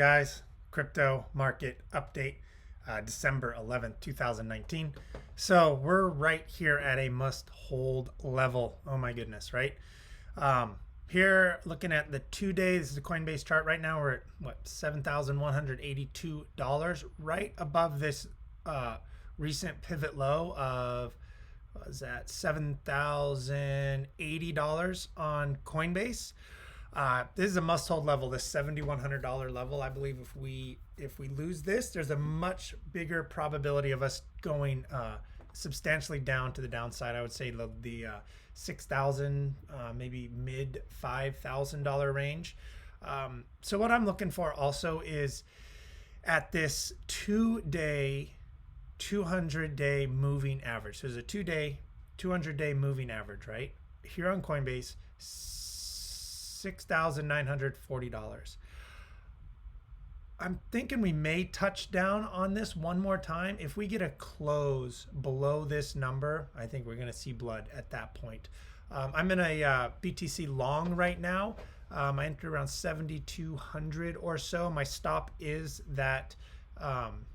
Guys, crypto market update, December 11th, 2019. So we're right here at a must hold level. Oh my goodness, right? Here, looking at the 2 days, this is the Coinbase chart. Right now, we're at what, $7,182, right above this recent pivot low of, what was that, $7,080 on Coinbase. This is a must-hold level, this $7,100 level. I believe if we lose this, there's a much bigger probability of us going substantially down to the downside. I would say the $6,000, maybe mid $5,000 range. So what I'm looking for also is at this 2-day, 200-day moving average. So there's a 2-day, 200-day moving average, right? Here on Coinbase, $6,940. I'm thinking we may touch down on this one more time. If we get a close below this number, I think we're going to see blood at that point. I'm in a BTC long right now. I entered around 7,200 or so. My stop is that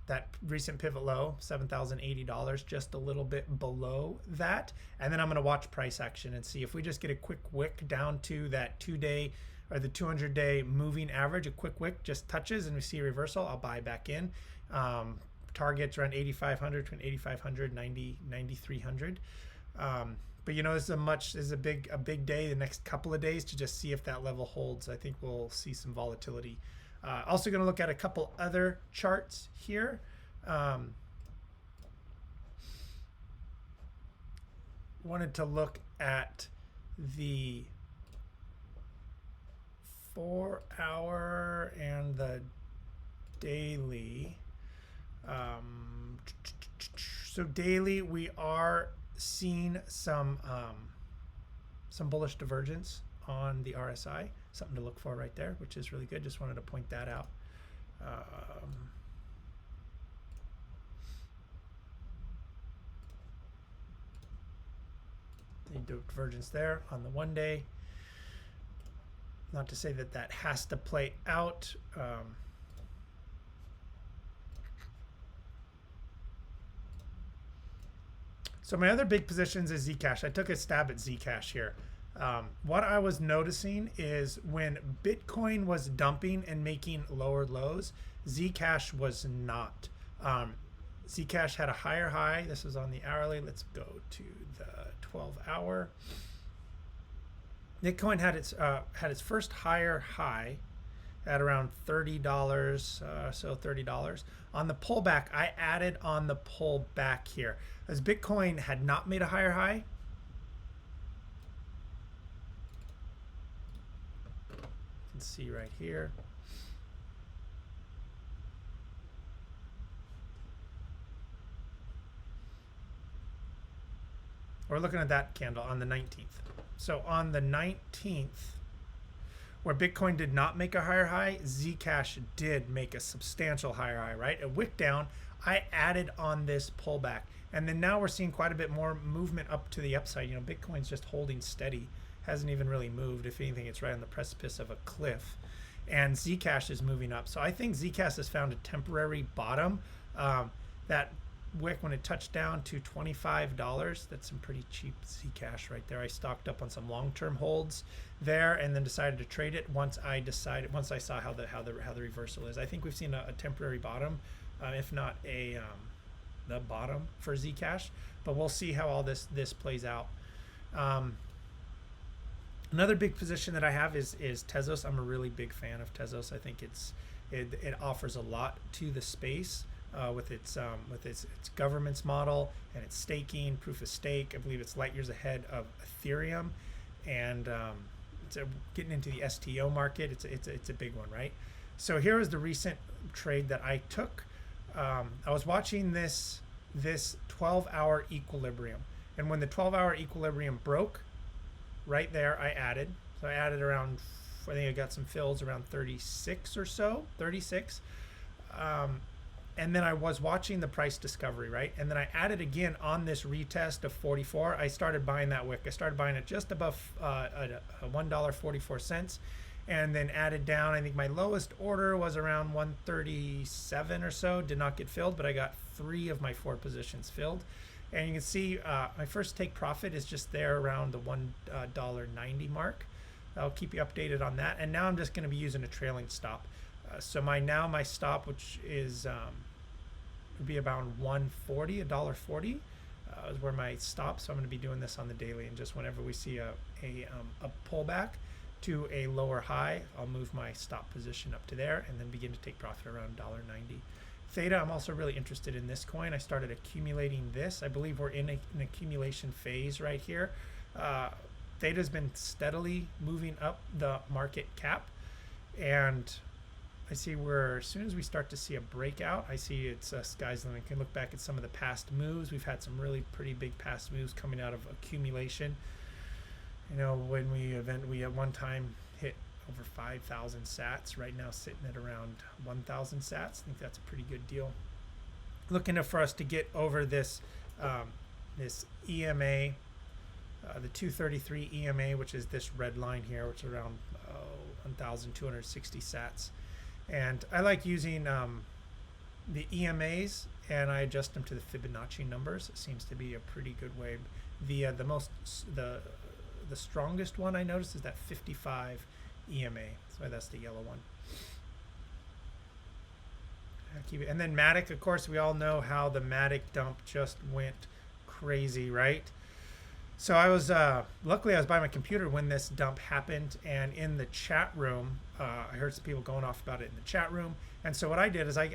that recent pivot low, $7,080, just a little bit below that. And then I'm going to watch price action and see if we just get a quick wick down to that 2-day or the 200-day moving average. A quick wick just touches and we see a reversal, I'll buy back in. Targets around 8,500, between 8,500 and 9,300. But you know, this is a big day the next couple of days to just see if that level holds. I think we'll see some volatility. Also going to look at a couple other charts here. Wanted to look at the 4-hour and the daily. So daily, we are seeing some bullish divergence on the RSI. Something to look for right there, which is really good. Just wanted to point that out. The divergence there on the 1-day. Not to say that that has to play out. So my other big positions is Zcash. I took a stab at Zcash here. What I was noticing is when Bitcoin was dumping and making lower lows, Zcash was not. Zcash had a higher high. This was on the hourly. Let's go to the 12-hour. Bitcoin had its first higher high at around $30, so $30. On the pullback, I added on the pullback here. As Bitcoin had not made a higher high, you can see right here. We're looking at that candle on the 19th. So on the 19th, where Bitcoin did not make a higher high, Zcash did make a substantial higher high, right? A wick down, I added on this pullback. And then now we're seeing quite a bit more movement up to the upside. You know, Bitcoin's just holding steady, hasn't even really moved. If anything, it's right on the precipice of a cliff. And Zcash is moving up. So I think Zcash has found a temporary bottom. That wick, when it touched down to $25, that's some pretty cheap Zcash right there. I stocked up on some long-term holds there and then decided to trade it once I saw how the reversal is. I think we've seen a temporary bottom, if not the bottom for Zcash, but we'll see how all this plays out. Another big position that I have is Tezos. I'm a really big fan of Tezos. I think it offers a lot to the space. With its governance model and its staking, proof of stake. I believe it's light years ahead of Ethereum, and it's getting into the STO market. It's a big one, right? So here is the recent trade that I took. I was watching this 12-hour equilibrium, and when the 12-hour equilibrium broke, right there I added. So I added around, I think I got some fills around 36 or so, 36. And then I was watching the price discovery, right? And then I added again on this retest of 44. I started buying that wick. I started buying it just above $1.44. and then added down. I think my lowest order was around 137 or so, did not get filled, but I got 3 of my 4 positions filled. And you can see my first take profit is just there around the $1.90 mark. I'll keep you updated on that. And now I'm just going to be using a trailing stop. So my stop, which is would be about $1.40, $1.40, is where my stop. So I'm going to be doing this on the daily, and just whenever we see a pullback to a lower high, I'll move my stop position up to there and then begin to take profit around $1.90. Theta, I'm also really interested in this coin. I started accumulating this. I believe we're in an accumulation phase right here. Theta's been steadily moving up the market cap, and I see where as soon as we start to see a breakout, I see it's sky's the limit. You can look back at some of the past moves. We've had some really pretty big past moves coming out of accumulation. You know, when we at one time hit over 5,000 sats, right now sitting at around 1,000 sats. I think that's a pretty good deal. Looking for us to get over this this EMA, the 233 EMA, which is this red line here, which is around 1,260 sats. And I like using the EMAs, and I adjust them to the Fibonacci numbers. It seems to be a pretty good way. The strongest one I noticed is that 55 EMA. So that's the yellow one. Keep it. And then Matic, of course, we all know how the Matic dump just went crazy, right? So I was luckily I was by my computer when this dump happened, and in the chat room, I heard some people going off about it in the chat room. And so what I did is I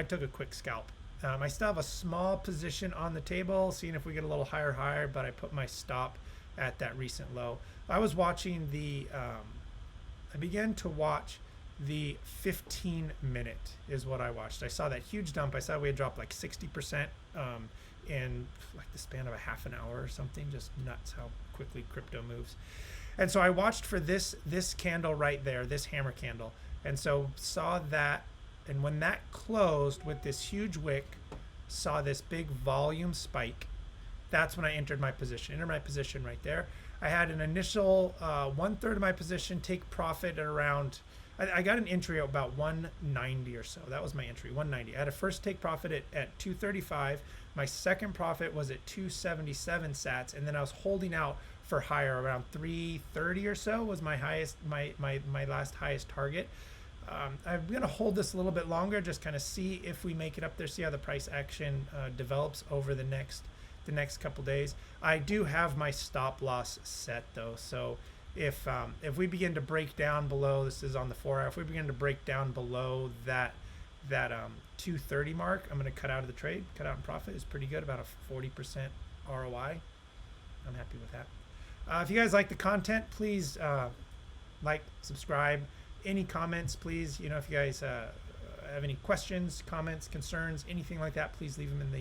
took a quick scalp. I still have a small position on the table, seeing if we get a little higher, but I put my stop at that recent low. I was watching the I began to watch the 15-minute is what I watched. I saw that huge dump. I saw we had dropped like 60% in like the span of a half an hour or something. Just nuts how quickly crypto moves. And so I watched for this candle right there, this hammer candle. And so saw that, and when that closed with this huge wick, saw this big volume spike. That's when I entered my position. Enter my position right there. I had an initial 1/3 of my position take profit at around, I got an entry at about 190 or so. That was my entry, 190. I had a first take profit at 235. My second profit was at 277 sats, and then I was holding out for higher around 330 or so was my highest, my last highest target. I'm gonna hold this a little bit longer, just kind of see if we make it up there, see how the price action develops over the next couple days. I do have my stop loss set though, so if we begin to break down below, this is on the 4 hour, if we begin to break down below that 230 mark, I'm going to cut out of the trade. Cut out in profit is pretty good, about a 40% ROI. I'm happy with that. If you guys like the content, please like, subscribe. Any comments, please, you know, if you guys have any questions, comments, concerns, anything like that, please leave them in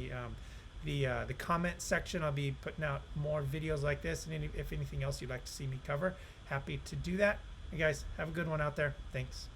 the comment section. I'll be putting out more videos like this, and if anything else you'd like to see me cover, happy to do that. Hey guys, have a good one out there. Thanks.